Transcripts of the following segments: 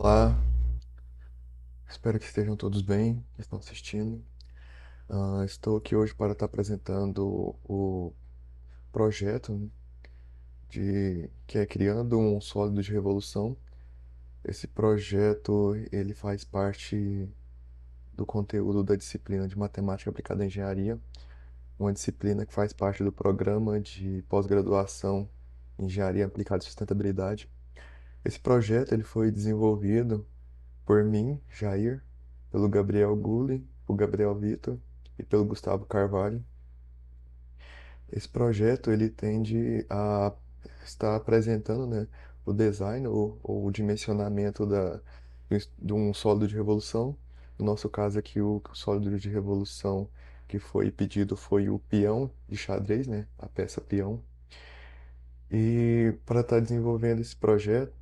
Olá, espero que estejam todos bem, que estão assistindo. Estou aqui hoje para estar apresentando o projeto, né, que é criando um sólido de revolução. Esse projeto ele faz parte do conteúdo da disciplina de Matemática Aplicada à Engenharia, uma disciplina que faz parte do programa de pós-graduação em Engenharia Aplicada à Sustentabilidade. Esse projeto ele foi desenvolvido por mim, Jair, pelo Gabriel Gulli, o Gabriel Vitor e pelo Gustavo Carvalho. Esse projeto ele tende a estar apresentando, né, o design ou o dimensionamento de um sólido de revolução. No nosso caso aqui, o sólido de revolução que foi pedido foi o peão de xadrez, né, a peça peão. E para estar desenvolvendo esse projeto,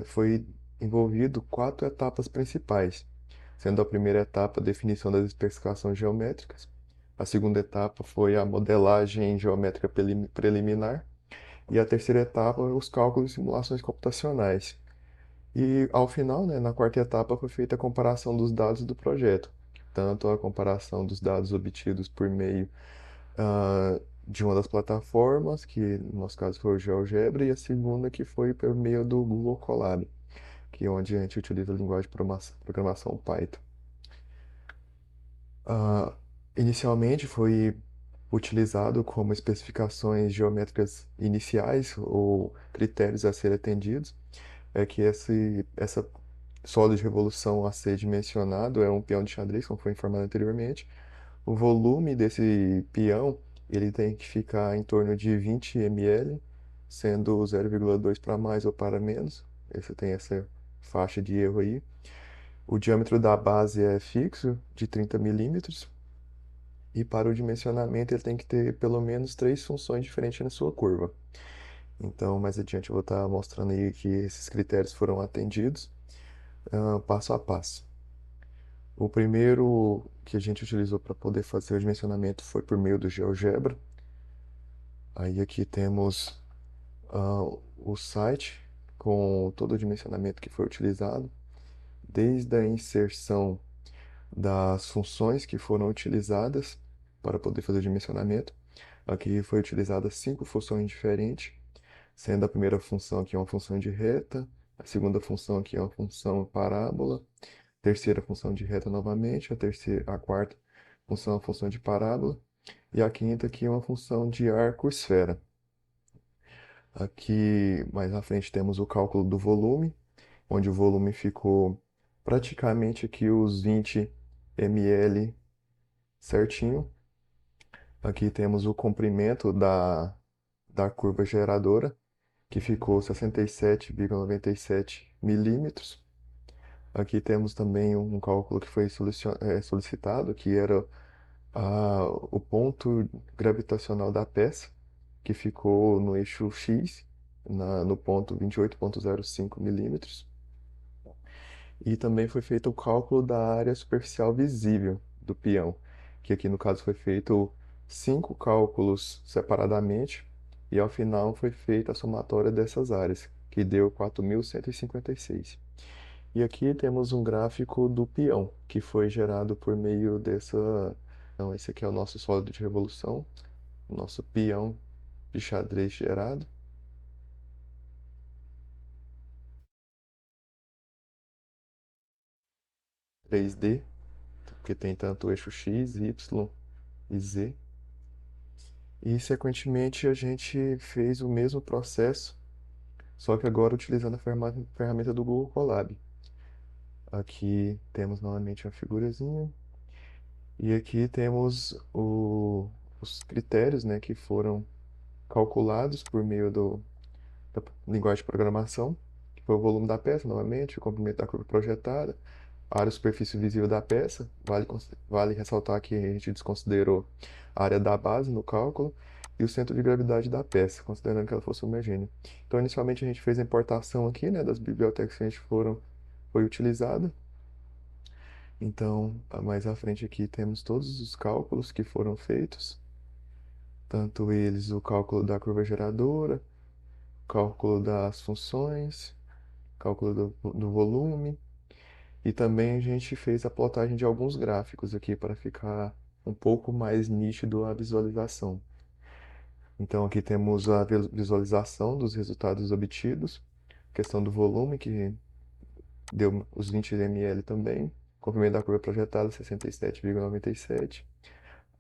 foi envolvido quatro etapas principais, sendo a primeira etapa a definição das especificações geométricas, a segunda etapa foi a modelagem geométrica preliminar e a terceira etapa os cálculos e simulações computacionais. E ao final, né, na quarta etapa, foi feita a comparação dos dados do projeto, tanto a comparação dos dados obtidos por meio de uma das plataformas, que no nosso caso foi o GeoGebra, e a segunda que foi por meio do Google Colab, que é onde a gente utiliza a linguagem de programação Python. Ah, Inicialmente foi utilizado como especificações geométricas iniciais ou critérios a serem atendidos, é que essa sólido de revolução a ser dimensionado é um peão de xadrez, como foi informado anteriormente. O volume desse peão ele tem que ficar em torno de 20 ml, sendo 0,2 para mais ou para menos. Esse tem essa faixa de erro aí. O diâmetro da base é fixo, de 30 milímetros. E para o dimensionamento ele tem que ter pelo menos três funções diferentes na sua curva. Então, mais adiante eu vou estar mostrando aí que esses critérios foram atendidos, passo a passo. O primeiro que a gente utilizou para poder fazer o dimensionamento foi por meio do GeoGebra. Aí aqui temos o site com todo o dimensionamento que foi utilizado, desde a inserção das funções que foram utilizadas para poder fazer o dimensionamento. Aqui foi utilizadas cinco funções diferentes, sendo a primeira função aqui uma função de reta, a segunda função aqui é uma função parábola, a terceira função de reta novamente, a quarta função é uma função de parábola, e a quinta aqui é uma função de arco-esfera. Aqui mais à frente temos o cálculo do volume, onde o volume ficou praticamente aqui os 20 ml certinho. Aqui temos o comprimento da curva geradora, que ficou 67,97 milímetros. Aqui temos também um cálculo que foi solicitado, que era o ponto gravitacional da peça, que ficou no eixo X, no ponto 28,05 milímetros. E também foi feito o cálculo da área superficial visível do peão, que aqui no caso foi feito cinco cálculos separadamente, e ao final foi feita a somatória dessas áreas, que deu 4.156. E aqui temos um gráfico do peão, que foi gerado por meio dessa. Então, esse aqui é o nosso sólido de revolução, o nosso peão de xadrez gerado, 3D, porque tem tanto o eixo X, Y e Z. E, sequentemente, a gente fez o mesmo processo, só que agora utilizando a ferramenta do Google Colab. Aqui temos novamente uma figurazinha. E aqui temos os critérios, né, que foram calculados por meio da linguagem de programação, que foi o volume da peça, novamente, o comprimento da curva projetada, a área superfície visível da peça. Vale ressaltar que a gente desconsiderou a área da base no cálculo e o centro de gravidade da peça, considerando que ela fosse homogênea. Então, inicialmente, a gente fez a importação aqui, né, das bibliotecas que a gente foi utilizada. Então, mais à frente aqui temos todos os cálculos que foram feitos, tanto eles o cálculo da curva geradora, cálculo das funções, cálculo do volume, e também a gente fez a plotagem de alguns gráficos aqui para ficar um pouco mais nítido a visualização. Então aqui temos a visualização dos resultados obtidos, questão do volume, que deu os 20 ml também, comprimento da curva projetada 67,97,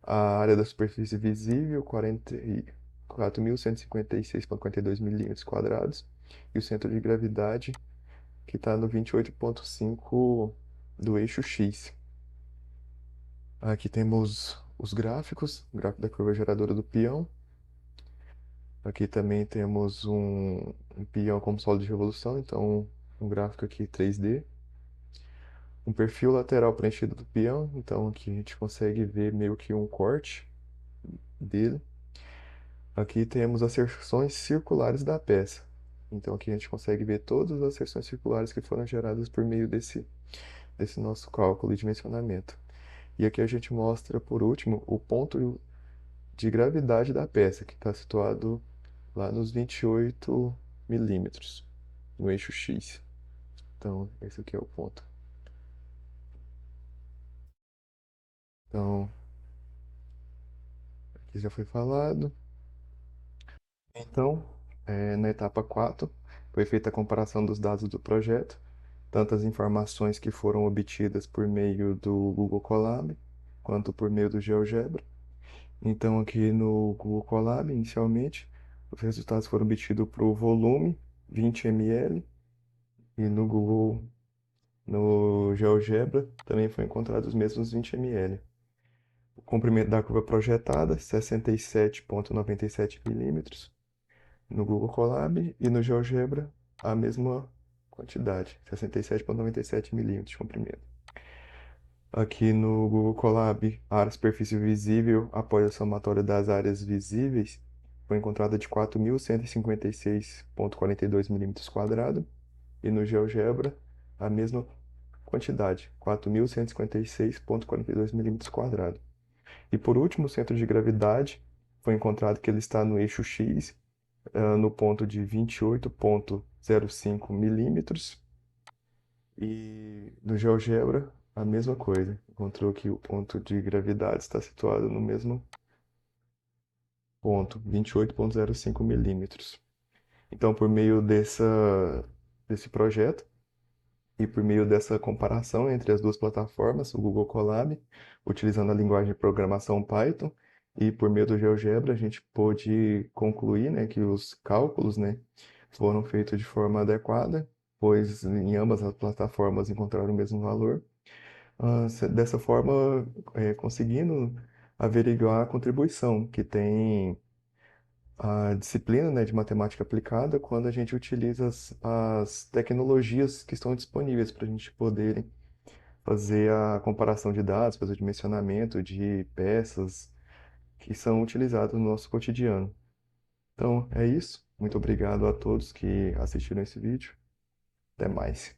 a área da superfície visível 44.156,42 milímetros quadrados, e o centro de gravidade que está no 28,5 do eixo X. Aqui temos os gráficos, o gráfico da curva geradora do peão. Aqui também temos um peão como solo de revolução, então um gráfico aqui 3D. Um perfil lateral preenchido do peão, então aqui a gente consegue ver meio que um corte dele. Aqui temos as seções circulares da peça. Então aqui a gente consegue ver todas as seções circulares que foram geradas por meio desse nosso cálculo e dimensionamento. E aqui a gente mostra, por último, o ponto de gravidade da peça, que está situado lá nos 28 milímetros, no eixo X. Então, esse aqui é o ponto. Então, aqui já foi falado. Então, na etapa 4, foi feita a comparação dos dados do projeto, tanto as informações que foram obtidas por meio do Google Colab, quanto por meio do GeoGebra. Então, aqui no Google Colab, inicialmente, os resultados foram obtidos para o volume, 20 ml, e no GeoGebra, também foi encontrado os mesmos 20 ml. O comprimento da curva projetada, 67,97 milímetros. No Google Colab e no GeoGebra, a mesma quantidade, 67,97 milímetros de comprimento. Aqui no Google Colab, a área superfície visível após a somatória das áreas visíveis foi encontrada de 4.156,42 milímetros quadrados. E no GeoGebra, a mesma quantidade, 4.156,42 milímetros quadrados. E por último, o centro de gravidade foi encontrado que ele está no eixo X, no ponto de 28,05 milímetros. E no GeoGebra, a mesma coisa. Encontrou que o ponto de gravidade está situado no mesmo ponto, 28,05 milímetros. Então, por meio desse projeto, e por meio dessa comparação entre as duas plataformas, o Google Colab, utilizando a linguagem de programação Python, e por meio do GeoGebra, a gente pôde concluir, né, que os cálculos, né, foram feitos de forma adequada, pois em ambas as plataformas encontraram o mesmo valor. Dessa forma, conseguindo averiguar a contribuição que tem a disciplina, né, de matemática aplicada quando a gente utiliza as tecnologias que estão disponíveis para a gente poder fazer a comparação de dados, fazer o dimensionamento de peças que são utilizadas no nosso cotidiano. Então, é isso. Muito obrigado a todos que assistiram esse vídeo. Até mais.